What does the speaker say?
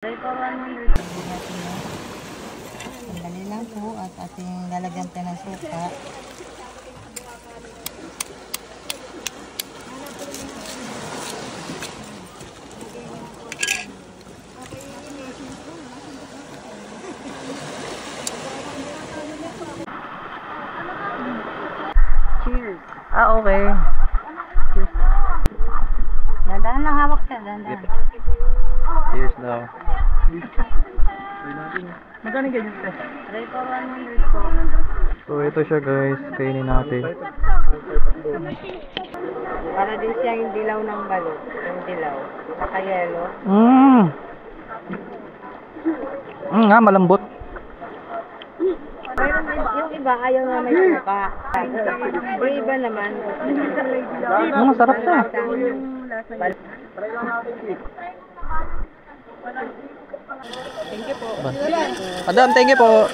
Sandali lang po at ating lalagyan tayo ng suka. Cheers. Okay. Cheers. Dandahan lang, hawak siya. Dandahan. Cheers daw. Magkano ganyan ito? Try for 100 po. So ito siya guys, kainin natin. Para din siya yung dilaw ng balot. Yung dilaw. Naka-yellow. Nga, malambot. Yung iba ayaw na may suka. Yung iba naman. Masarap siya. Thank you po. Madam, thank you po.